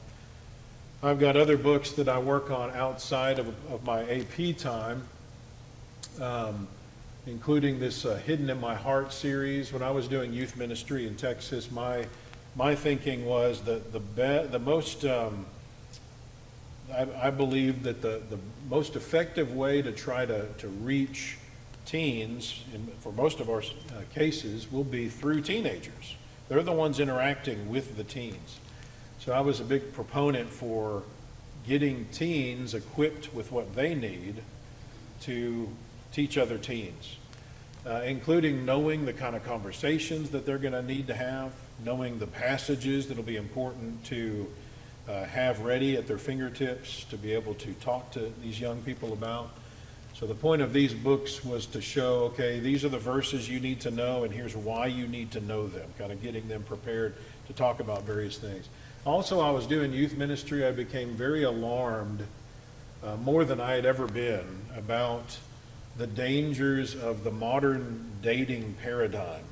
I've got other books that I work on outside of my AP time, including this Hidden in My Heart series. When I was doing youth ministry in Texas, my thinking was that the most, I believe that the most effective way to try to reach teens, for most of our cases, will be through teenagers. They're the ones interacting with the teens. So I was a big proponent for getting teens equipped with what they need to teach other teens, including knowing the kind of conversations that they're going to need to have, knowing the passages that will be important to have ready at their fingertips to be able to talk to these young people about. So the point of these books was to show, okay, these are the verses you need to know, and here's why you need to know them, kind of getting them prepared to talk about various things. Also, I was doing youth ministry. I became very alarmed, more than I had ever been, about the dangers of the modern dating paradigm,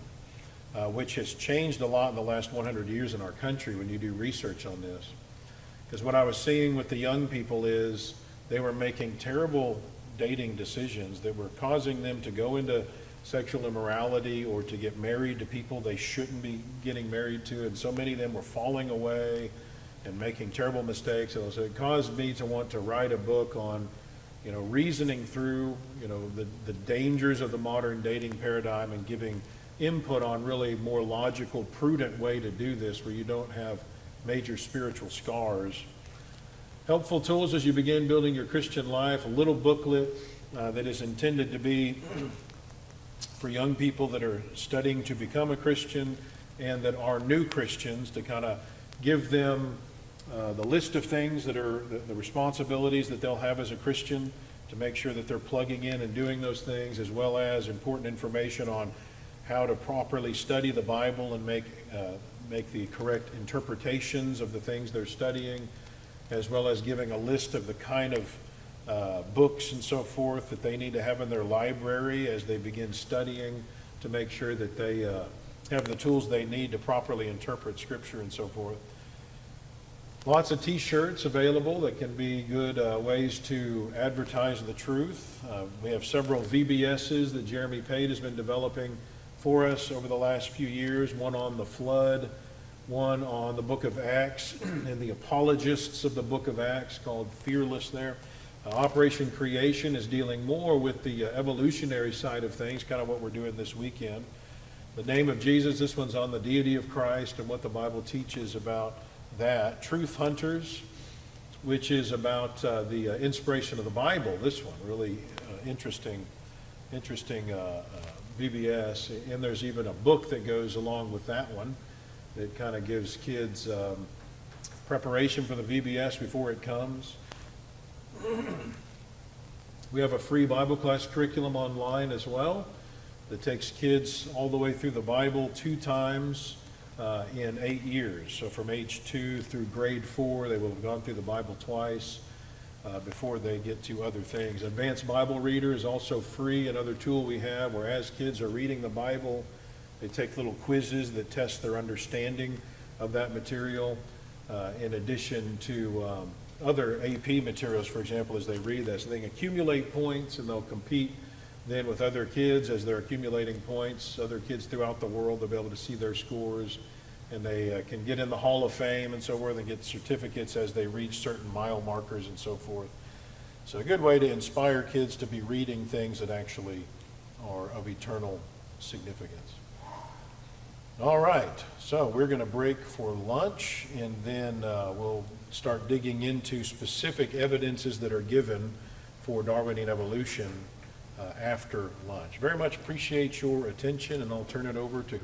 which has changed a lot in the last 100 years in our country when you do research on this. Because what I was seeing with the young people is they were making terrible dating decisions that were causing them to go into sexual immorality or to get married to people they shouldn't be getting married to, and so many of them were falling away and making terrible mistakes. So it caused me to want to write a book on, reasoning through, the dangers of the modern dating paradigm and giving input on really more logical, prudent way to do this where you don't have major spiritual scars. Helpful tools as you begin building your Christian life, a little booklet that is intended to be for young people that are studying to become a Christian and that are new Christians, to kind of give them the list of things that are the responsibilities that they'll have as a Christian, to make sure that they're plugging in and doing those things, as well as important information on how to properly study the Bible and make the correct interpretations of the things they're studying, as well as giving a list of the kind of books and so forth that they need to have in their library as they begin studying, to make sure that they have the tools they need to properly interpret Scripture and so forth. Lots of t-shirts available that can be good ways to advertise the truth. We have several VBSs that Jeremy Pate has been developing for us over the last few years, one on the flood, one on the book of Acts and the apologists of the book of Acts, called Fearless there. Operation Creation is dealing more with the evolutionary side of things, kind of what we're doing this weekend. The Name of Jesus, this one's on the deity of Christ and what the Bible teaches about that. Truth Hunters, which is about the inspiration of the Bible. This one, really interesting VBS. And there's even a book that goes along with that one that kind of gives kids preparation for the VBS before it comes. We have a free Bible class curriculum online as well that takes kids all the way through the Bible 2 times in 8 years. So from age 2 through grade 4, they will have gone through the Bible twice before they get to other things. Advanced Bible Reader is also free, another tool we have where as kids are reading the Bible, they take little quizzes that test their understanding of that material, in addition to other AP materials, for example, as they read this. They can accumulate points and they'll compete then with other kids as they're accumulating points. Other kids throughout the world, they'll be able to see their scores, and they can get in the Hall of Fame and so forth and get certificates as they reach certain mile markers and so forth. So a good way to inspire kids to be reading things that actually are of eternal significance. All right, so we're going to break for lunch, and then we'll start digging into specific evidences that are given for Darwinian evolution after lunch. Very much appreciate your attention, and I'll turn it over to